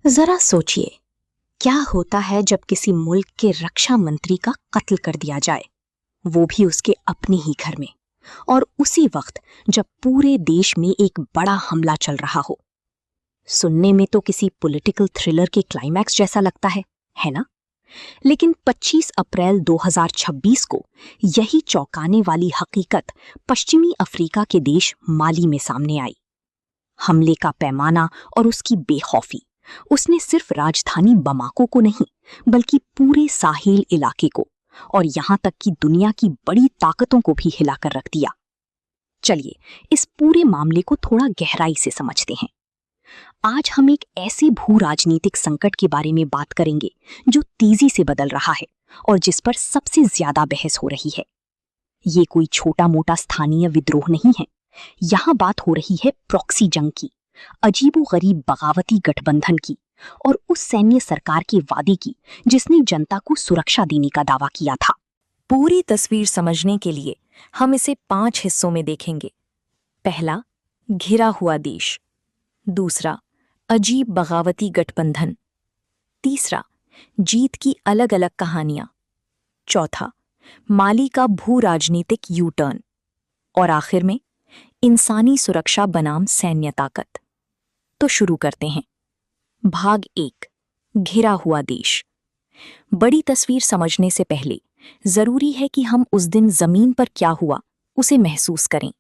जरा सोचिए, क्या होता है जब किसी मुल्क के रक्षा मंत्री का कत्ल कर दिया जाए, वो भी उसके अपने ही घर में, और उसी वक्त जब पूरे देश में एक बड़ा हमला चल रहा हो। सुनने में तो किसी पॉलिटिकल थ्रिलर के क्लाइमैक्स जैसा लगता है ना? लेकिन 25 अप्रैल 2026 को यही चौंकाने वाली हकीकत पश्चिमी अफ्रीका के देश माली में सामने आई। हमले का पैमाना और उसकी बेखौफी उसने सिर्फ राजधानी बमाको को नहीं, बल्कि पूरे साहिल इलाके को और यहां तक कि दुनिया की बड़ी ताकतों को भी हिलाकर रख दिया। चलिए इस पूरे मामले को थोड़ा गहराई से समझते हैं। आज हम एक ऐसे भू राजनीतिक संकट के बारे में बात करेंगे जो तेजी से बदल रहा है और जिस पर सबसे ज्यादा बहस हो रही है। ये कोई छोटा मोटा स्थानीय विद्रोह नहीं है। यहां बात हो रही है प्रॉक्सी जंग की, अजीबोगरीब बगावती गठबंधन की और उस सैन्य सरकार के वादे की जिसने जनता को सुरक्षा देने का दावा किया था। पूरी तस्वीर समझने के लिए हम इसे 5 हिस्सों में देखेंगे। पहला, घिरा हुआ देश। दूसरा, अजीब बगावती गठबंधन। तीसरा, जीत की अलग अलग कहानियां। चौथा, माली का भू राजनीतिक यू टर्न। और आखिर में, इंसानी सुरक्षा बनाम सैन्य ताकत। तो शुरू करते हैं। भाग 1, घिरा हुआ देश। बड़ी तस्वीर समझने से पहले जरूरी है कि हम उस दिन जमीन पर क्या हुआ उसे महसूस करें।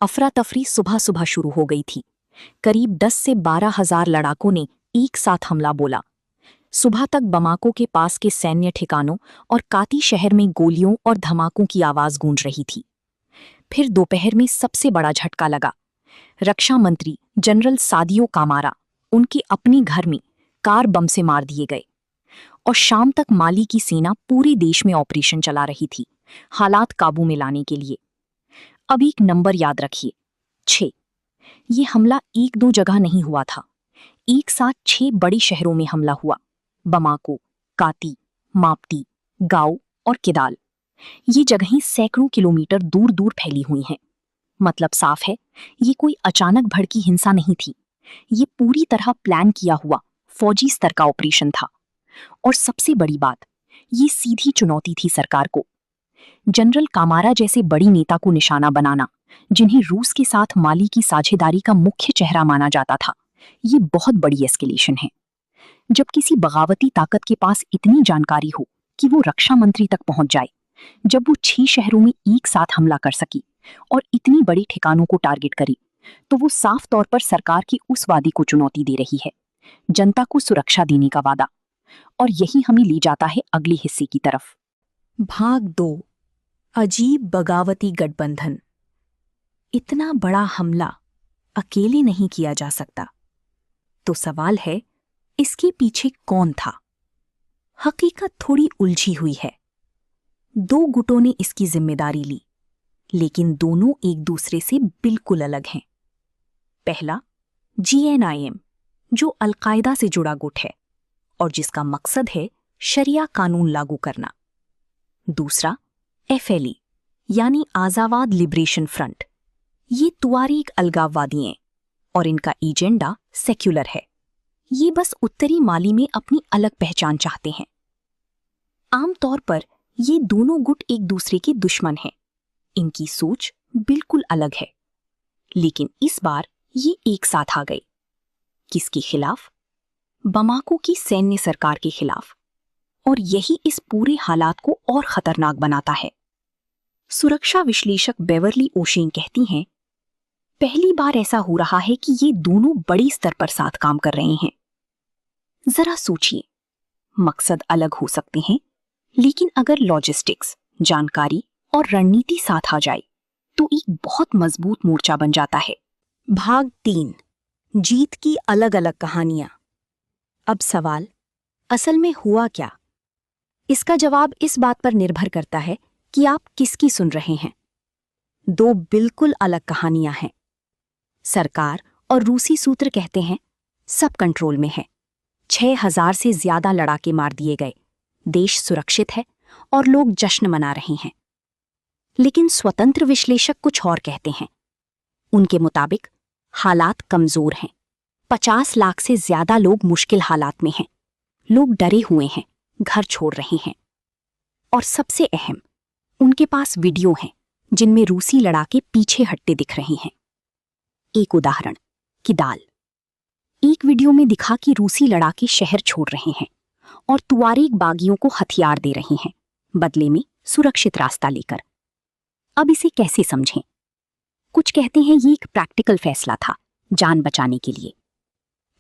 अफरा तफरी सुबह सुबह शुरू हो गई थी। करीब 10 से 12 हजार लड़ाकों ने एक साथ हमला बोला। सुबह तक बमाको के पास के सैन्य ठिकानों और काती शहर में गोलियों और धमाकों की आवाज गूंज रही थी। फिर दोपहर में सबसे बड़ा झटका लगा। रक्षा मंत्री जनरल सादियो कामारा उनके अपने घर में कार बम से मार दिए गए। और शाम तक माली की सेना पूरे देश में ऑपरेशन चला रही थी, हालात काबू में लाने के लिए। अब एक नंबर याद रखिए, 6। ये हमला एक दो जगह नहीं हुआ था, एक साथ 6 बड़े शहरों में हमला हुआ। बमाको, काती, माप्ती, गाओ और किदाल। ये जगहें सैकड़ों किलोमीटर दूर दूर फैली हुई हैं। मतलब साफ है, ये कोई अचानक भड़की हिंसा नहीं थी। ये पूरी तरह प्लान किया हुआ फौजी स्तर का ऑपरेशन था। और सबसे बड़ी बात, ये सीधी चुनौती थी सरकार को। जनरल कामारा जैसे बड़ी नेता को निशाना बनाना, जिन्हें रूस के साथ माली की साझेदारी का मुख्य चेहरा माना जाता था, ये बहुत बड़ी एस्केलेशन है। जब किसी बगावती ताकत के पास इतनी जानकारी हो कि वो रक्षा मंत्री तक पहुंच जाए, जब वो 6 शहरों में एक साथ हमला कर सकी और इतनी बड़ी ठिकानों को टारगेट करे, तो वो साफ तौर पर सरकार की उस वादे को चुनौती दे रही है, जनता को सुरक्षा देने का वादा। और यही हमें ले जाता है अगले हिस्से की तरफ। भाग 2, अजीब बगावती गठबंधन। इतना बड़ा हमला अकेले नहीं किया जा सकता। तो सवाल है, इसके पीछे कौन था? हकीकत थोड़ी उलझी हुई है। 2 गुटों ने इसकी जिम्मेदारी ली, लेकिन दोनों एक दूसरे से बिल्कुल अलग हैं। पहला, GNIM, जो अलकायदा से जुड़ा गुट है और जिसका मकसद है शरिया कानून लागू करना। दूसरा, FLE, यानी आजावाद लिबरेशन फ्रंट। ये तुआरीग अलगाववादी हैं और इनका एजेंडा सेक्युलर है। ये बस उत्तरी माली में अपनी अलग पहचान चाहते हैं। आमतौर पर ये दोनों गुट एक दूसरे के दुश्मन हैं। इनकी सोच बिल्कुल अलग है। लेकिन इस बार ये एक साथ आ गए। किसके खिलाफ? बमाको की सैन्य सरकार के खिलाफ। और यही इस पूरे हालात को और खतरनाक बनाता है। सुरक्षा विश्लेषक बेवरली ओशेन कहती हैं, पहली बार ऐसा हो रहा है कि ये दोनों बड़े स्तर पर साथ काम कर रहे हैं। जरा सोचिए, मकसद अलग हो सकते हैं, लेकिन अगर लॉजिस्टिक्स, जानकारी और रणनीति साथ आ जाए तो एक बहुत मजबूत मोर्चा बन जाता है। भाग 3, जीत की अलग अलग कहानियां। अब सवाल, असल में हुआ क्या? इसका जवाब इस बात पर निर्भर करता है कि आप किसकी सुन रहे हैं। 2 बिल्कुल अलग कहानियां हैं। सरकार और रूसी सूत्र कहते हैं सब कंट्रोल में है, 6000 से ज्यादा लड़ाके मार दिए गए, देश सुरक्षित है और लोग जश्न मना रहे हैं। लेकिन स्वतंत्र विश्लेषक कुछ और कहते हैं। उनके मुताबिक हालात कमजोर हैं, 50 लाख से ज्यादा लोग मुश्किल हालात में हैं। लोग डरे हुए हैं, घर छोड़ रहे हैं। और सबसे अहम, उनके पास वीडियो हैं जिनमें रूसी लड़ाके पीछे हटते दिख रहे हैं। एक उदाहरण, किदाल। एक वीडियो में दिखा कि रूसी लड़ाके शहर छोड़ रहे हैं और तुआरेग बागियों को हथियार दे रहे हैं, बदले में सुरक्षित रास्ता लेकर। अब इसे कैसे समझें? कुछ कहते हैं ये एक प्रैक्टिकल फैसला था, जान बचाने के लिए।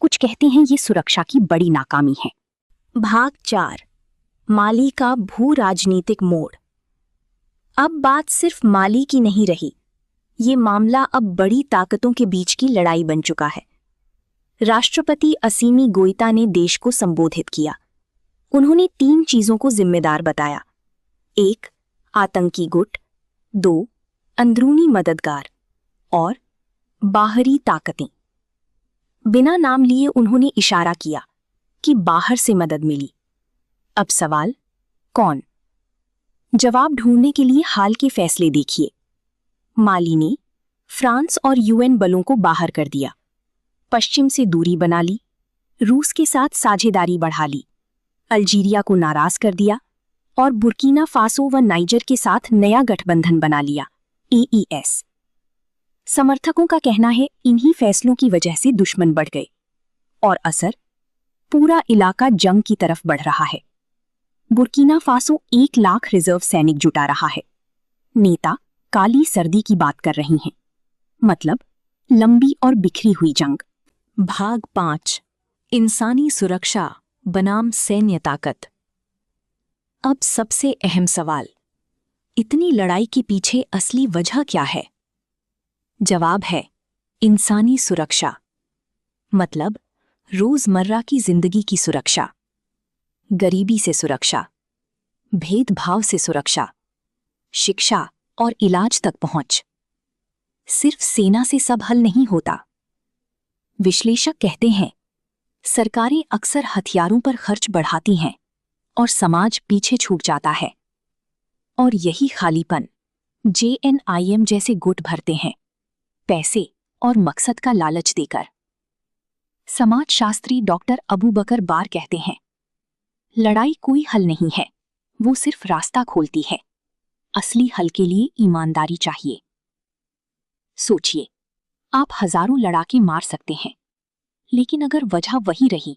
कुछ कहते हैं ये सुरक्षा की बड़ी नाकामी है। भाग 4, माली का भू राजनीतिक मोड़। अब बात सिर्फ माली की नहीं रही, ये मामला अब बड़ी ताकतों के बीच की लड़ाई बन चुका है। राष्ट्रपति असीमी गोइता ने देश को संबोधित किया। उन्होंने 3 चीजों को जिम्मेदार बताया। 1, आतंकी गुट, 2, अंदरूनी मददगार और बाहरी ताकतें। बिना नाम लिए उन्होंने इशारा किया कि बाहर से मदद मिली। अब सवाल, कौन? जवाब ढूंढने के लिए हाल के फैसले देखिए। माली ने फ्रांस और यूएन बलों को बाहर कर दिया, पश्चिम से दूरी बना ली, रूस के साथ साझेदारी बढ़ा ली, अल्जीरिया को नाराज कर दिया और बुर्किना फासो व नाइजर के साथ नया गठबंधन बना लिया, AES। समर्थकों का कहना है इन्हीं फैसलों की वजह से दुश्मन बढ़ गए और असर, पूरा इलाका जंग की तरफ बढ़ रहा है। बुर्किना फासो 1 लाख रिजर्व सैनिक जुटा रहा है। नेता काली सर्दी की बात कर रही हैं, मतलब लंबी और बिखरी हुई जंग। भाग 5, इंसानी सुरक्षा बनाम सैन्य ताकत। अब सबसे अहम सवाल, इतनी लड़ाई के पीछे असली वजह क्या है? जवाब है इंसानी सुरक्षा, मतलब रोजमर्रा की जिंदगी की सुरक्षा, गरीबी से सुरक्षा, भेदभाव से सुरक्षा, शिक्षा और इलाज तक पहुंच। सिर्फ सेना से सब हल नहीं होता। विश्लेषक कहते हैं सरकारें अक्सर हथियारों पर खर्च बढ़ाती हैं और समाज पीछे छूट जाता है। और यही खालीपन JNIM जैसे गुट भरते हैं, पैसे और मकसद का लालच देकर। समाजशास्त्री डॉक्टर अबू बकर बार कहते हैं लड़ाई कोई हल नहीं है, वो सिर्फ रास्ता खोलती है। असली हल के लिए ईमानदारी चाहिए। सोचिए, आप हजारों लड़ाके मार सकते हैं, लेकिन अगर वजह वही रही,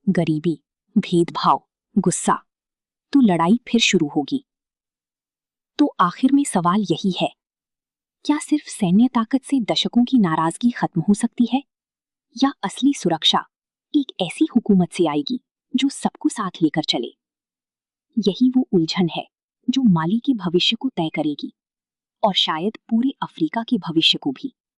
गरीबी, भेदभाव, गुस्सा, तो लड़ाई फिर शुरू होगी। तो आखिर में सवाल यही है, क्या सिर्फ सैन्य ताकत से दशकों की नाराजगी खत्म हो सकती है, या असली सुरक्षा एक ऐसी हुकूमत से आएगी जो सबको साथ लेकर चले? यही वो उलझन है जो माली के भविष्य को तय करेगी और शायद पूरे अफ्रीका के भविष्य को भी।